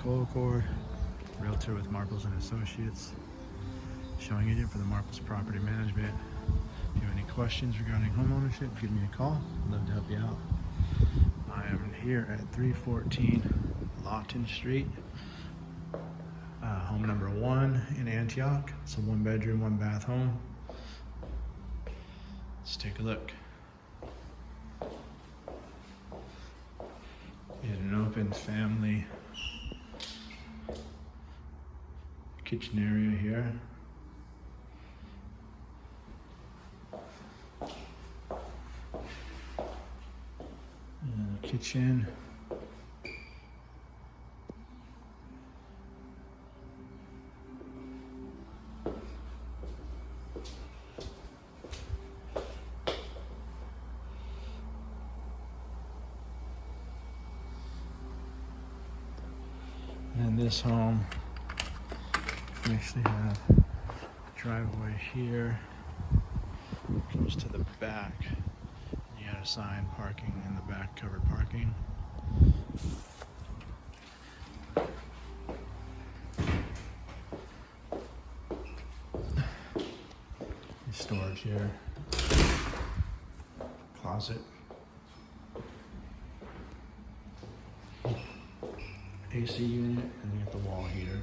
Colcord, realtor with Marples and Associates, showing agent for the Marples Property Management. If you have any questions regarding home ownership, give me a call. I'd love to help you out. I am here at 314 Lawton Street, home number 1 in Antioch. It's a 1-bedroom, 1-bath home. Let's take a look. You have an open family kitchen area here. And a kitchen. And this home, we actually have a driveway here, goes to the back. You got a sign parking in the back, covered parking. Storage here, closet. AC unit, and you got the wall heater.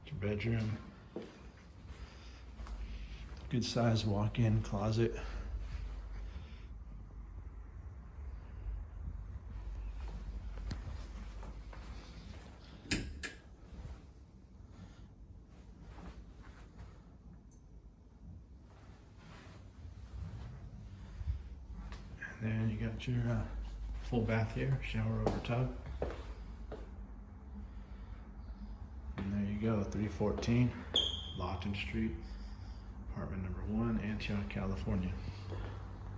Your bedroom. Good size walk-in closet. And then you got your full bath here, shower over tub. And there you go, 314 Lawton Street, apartment number 1, Antioch, California.